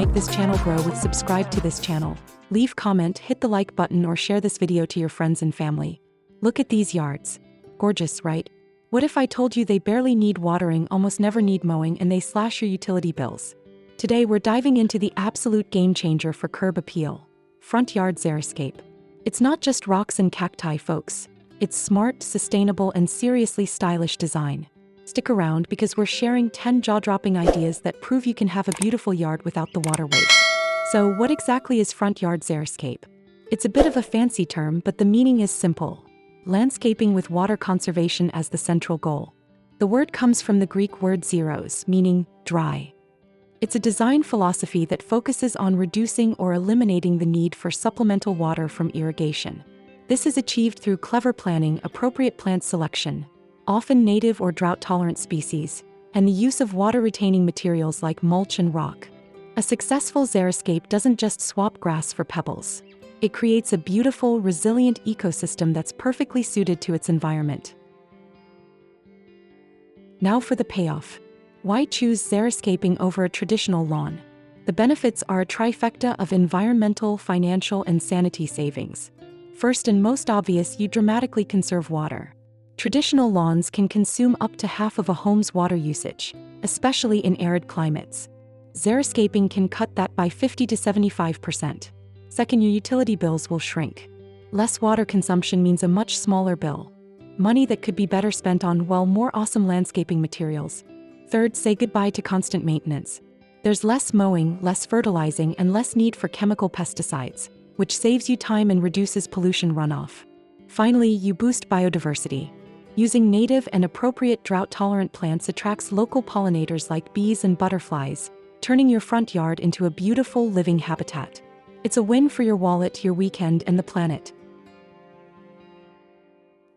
make this channel grow with subscribe to this channel. Leave comment, hit the like button or share this video to your friends and family. Look at these yards. Gorgeous, right? What if I told you they barely need watering, almost never need mowing, and they slash your utility bills? Today we're diving into the absolute game changer for curb appeal. Frontyard Xeriscape. It's not just rocks and cacti, folks. It's smart, sustainable, and seriously stylish design. Stick around because we're sharing 10 jaw-dropping ideas that prove you can have a beautiful yard without the water waste. So what exactly is Frontyard Xeriscape? It's a bit of a fancy term, but the meaning is simple. Landscaping with water conservation as the central goal. The word comes from the Greek word zeros, meaning dry. It's a design philosophy that focuses on reducing or eliminating the need for supplemental water from irrigation. This is achieved through clever planning, appropriate plant selection, often native or drought-tolerant species, and the use of water-retaining materials like mulch and rock. A successful xeriscape doesn't just swap grass for pebbles. It creates a beautiful, resilient ecosystem that's perfectly suited to its environment. Now for the payoff. Why choose xeriscaping over a traditional lawn? The benefits are a trifecta of environmental, financial, and sanity savings. First and most obvious, you dramatically conserve water. Traditional lawns can consume up to half of a home's water usage, especially in arid climates. Xeriscaping can cut that by 50 to 75%. Second, your utility bills will shrink. Less water consumption means a much smaller bill. Money that could be better spent on, well, more awesome landscaping materials. Third, say goodbye to constant maintenance. There's less mowing, less fertilizing, and less need for chemical pesticides, which saves you time and reduces pollution runoff. Finally, you boost biodiversity. Using native and appropriate drought-tolerant plants attracts local pollinators like bees and butterflies, turning your front yard into a beautiful living habitat. It's a win for your wallet, your weekend, and the planet.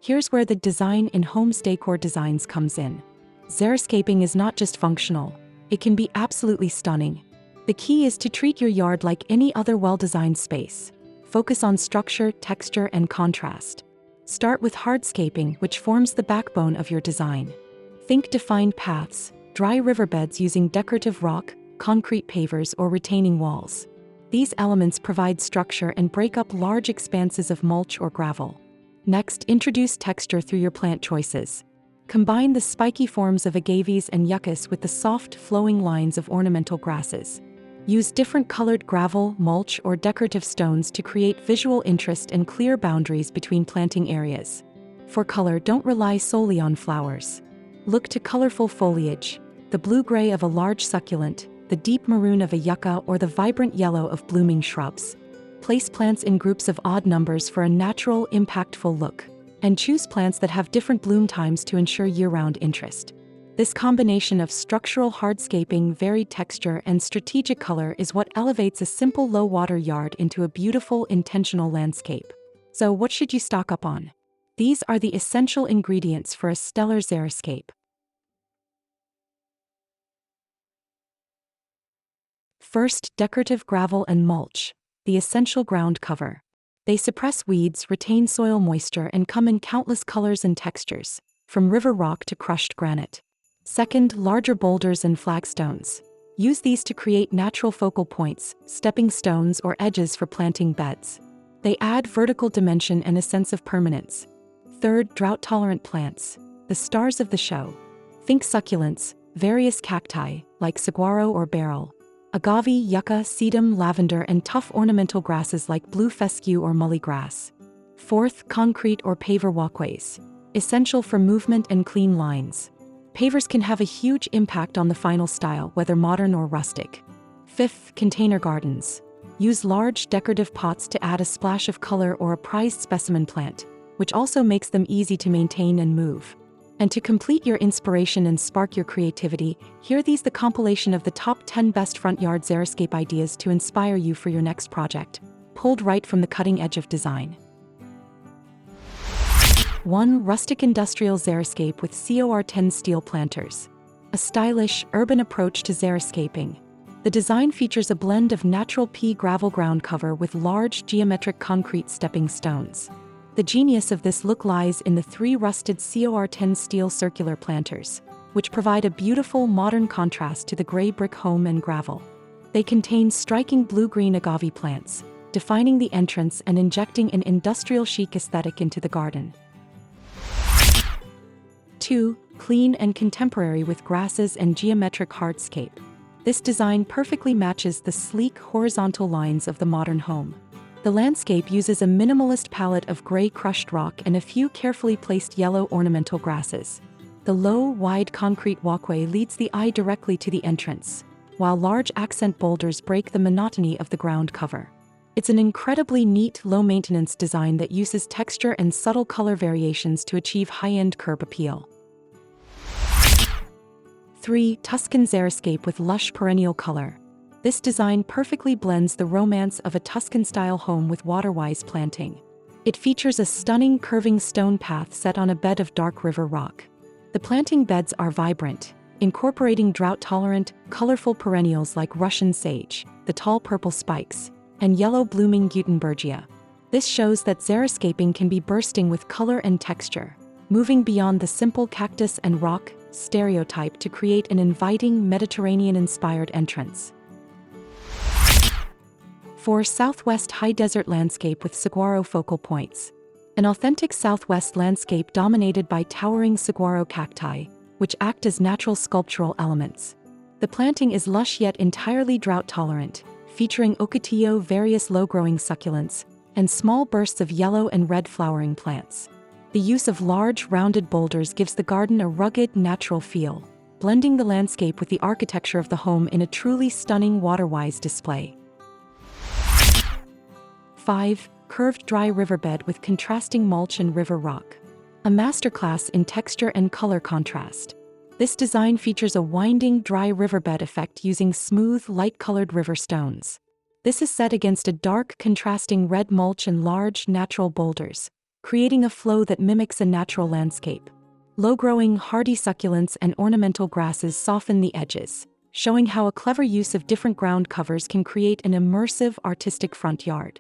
Here's where the design in Homes Decor Designs comes in. Xeriscaping is not just functional, it can be absolutely stunning. The key is to treat your yard like any other well-designed space. Focus on structure, texture, and contrast. Start with hardscaping, which forms the backbone of your design. Think defined paths, dry riverbeds using decorative rock, concrete pavers, or retaining walls. These elements provide structure and break up large expanses of mulch or gravel. Next, introduce texture through your plant choices. Combine the spiky forms of agaves and yuccas with the soft, flowing lines of ornamental grasses. Use different colored gravel, mulch, or decorative stones to create visual interest and clear boundaries between planting areas. For color, don't rely solely on flowers. Look to colorful foliage, the blue-gray of a large succulent, the deep maroon of a yucca, or the vibrant yellow of blooming shrubs. Place plants in groups of odd numbers for a natural, impactful look, and choose plants that have different bloom times to ensure year-round interest. This combination of structural hardscaping, varied texture, and strategic color is what elevates a simple low-water yard into a beautiful, intentional landscape. So what should you stock up on? These are the essential ingredients for a stellar xeriscape. First, decorative gravel and mulch, the essential ground cover. They suppress weeds, retain soil moisture, and come in countless colors and textures, from river rock to crushed granite. Second, larger boulders and flagstones. Use these to create natural focal points, stepping stones, or edges for planting beds. They add vertical dimension and a sense of permanence. Third, drought-tolerant plants, the stars of the show. Think succulents, various cacti, like saguaro or beryl, agave, yucca, sedum, lavender, and tough ornamental grasses like blue fescue or mully grass. Fourth, concrete or paver walkways, essential for movement and clean lines. Pavers can have a huge impact on the final style, whether modern or rustic. Fifth, container gardens. Use large decorative pots to add a splash of color or a prized specimen plant, which also makes them easy to maintain and move. And to complete your inspiration and spark your creativity, here these the compilation of the top 10 best front yard xeriscape ideas to inspire you for your next project, pulled right from the cutting edge of design. 1. Rustic Industrial Xeriscape with COR10 Steel Planters. A stylish, urban approach to xeriscaping. The design features a blend of natural pea gravel ground cover with large geometric concrete stepping stones. The genius of this look lies in the 3 rusted COR10 steel circular planters, which provide a beautiful modern contrast to the gray brick home and gravel. They contain striking blue-green agave plants, defining the entrance and injecting an industrial chic aesthetic into the garden. 2. Clean and contemporary with grasses and geometric hardscape. This design perfectly matches the sleek horizontal lines of the modern home. The landscape uses a minimalist palette of gray crushed rock and a few carefully placed yellow ornamental grasses. The low, wide concrete walkway leads the eye directly to the entrance, while large accent boulders break the monotony of the ground cover. It's an incredibly neat, low-maintenance design that uses texture and subtle color variations to achieve high-end curb appeal. 3. Tuscan Xeriscape with lush perennial color. This design perfectly blends the romance of a Tuscan-style home with water-wise planting. It features a stunning curving stone path set on a bed of dark river rock. The planting beds are vibrant, incorporating drought-tolerant, colorful perennials like Russian sage, the tall purple spikes, and yellow-blooming Gutenbergia. This shows that xeriscaping can be bursting with color and texture, moving beyond the simple cactus and rock stereotype to create an inviting Mediterranean-inspired entrance. 4. Southwest high desert landscape with saguaro focal points. An authentic southwest landscape dominated by towering saguaro cacti, which act as natural sculptural elements. The planting is lush yet entirely drought-tolerant, featuring ocotillo, various low-growing succulents, and small bursts of yellow and red flowering plants. The use of large, rounded boulders gives the garden a rugged, natural feel, blending the landscape with the architecture of the home in a truly stunning water-wise display. 5. Curved dry riverbed with contrasting mulch and river rock. A masterclass in texture and color contrast. This design features a winding, dry riverbed effect using smooth, light-colored river stones. This is set against a dark, contrasting red mulch and large, natural boulders, creating a flow that mimics a natural landscape. Low-growing, hardy succulents and ornamental grasses soften the edges, showing how a clever use of different ground covers can create an immersive, artistic front yard.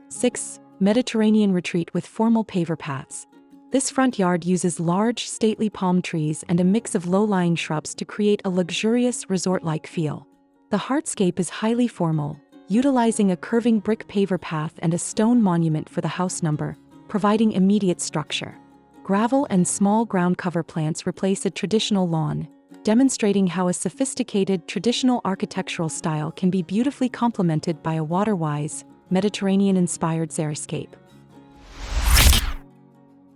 6. Mediterranean retreat with formal paver paths. This front yard uses large, stately palm trees and a mix of low-lying shrubs to create a luxurious, resort-like feel. The hardscape is highly formal, utilizing a curving brick paver path and a stone monument for the house number, providing immediate structure. Gravel and small ground cover plants replace a traditional lawn, demonstrating how a sophisticated, traditional architectural style can be beautifully complemented by a water-wise, Mediterranean-inspired xeriscape.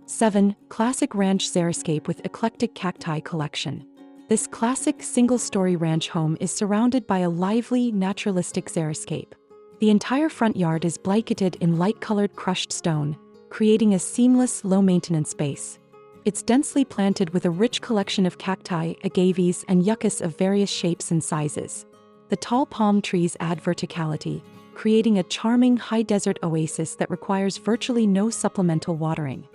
7. Classic Ranch Xeriscape with eclectic cacti collection. This classic single-story ranch home is surrounded by a lively, naturalistic xeriscape. The entire front yard is blanketed in light-colored crushed stone, creating a seamless, low-maintenance base. It's densely planted with a rich collection of cacti, agaves, and yuccas of various shapes and sizes. The tall palm trees add verticality, creating a charming high-desert oasis that requires virtually no supplemental watering.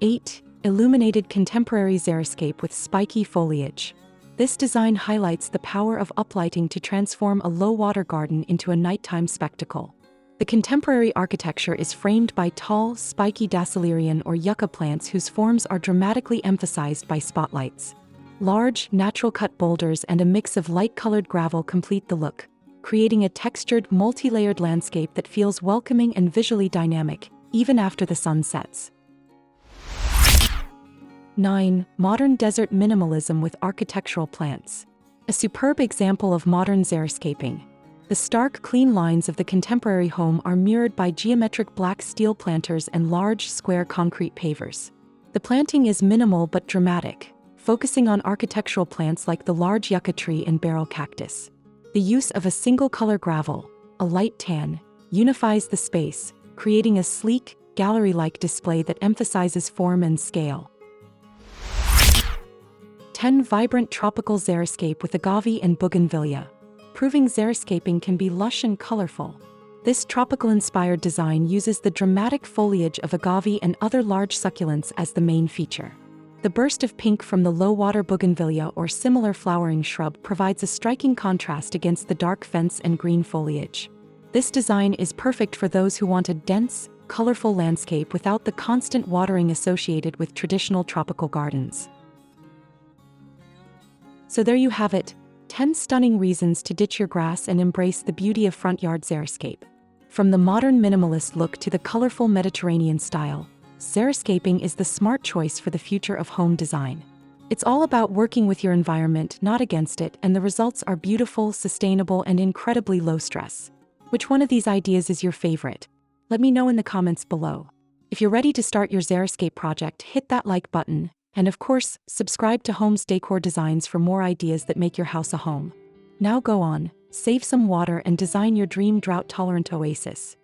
8. Illuminated contemporary xeriscape with spiky foliage. This design highlights the power of uplighting to transform a low-water garden into a nighttime spectacle. The contemporary architecture is framed by tall, spiky Dasylirion or yucca plants whose forms are dramatically emphasized by spotlights. Large, natural-cut boulders and a mix of light-colored gravel complete the look, creating a textured, multi-layered landscape that feels welcoming and visually dynamic, even after the sun sets. 9. Modern desert minimalism with architectural plants. A superb example of modern xeriscaping. The stark, clean lines of the contemporary home are mirrored by geometric black steel planters and large, square concrete pavers. The planting is minimal but dramatic, focusing on architectural plants like the large yucca tree and barrel cactus. The use of a single-color gravel, a light tan, unifies the space, creating a sleek, gallery-like display that emphasizes form and scale. 10. Vibrant tropical xeriscape with agave and bougainvillea. Proving xeriscaping can be lush and colorful. This tropical-inspired design uses the dramatic foliage of agave and other large succulents as the main feature. The burst of pink from the low-water bougainvillea or similar flowering shrub provides a striking contrast against the dark fence and green foliage. This design is perfect for those who want a dense, colorful landscape without the constant watering associated with traditional tropical gardens. So there you have it, 10 stunning reasons to ditch your grass and embrace the beauty of Frontyard Xeriscape. From the modern minimalist look to the colorful Mediterranean style, xeriscaping is the smart choice for the future of home design. It's all about working with your environment, not against it, and the results are beautiful, sustainable, and incredibly low stress. Which one of these ideas is your favorite? Let me know in the comments below. If you're ready to start your xeriscape project, hit that like button, and of course, subscribe to Homes Decor Designs for more ideas that make your house a home. Now go on, save some water and design your dream drought-tolerant oasis.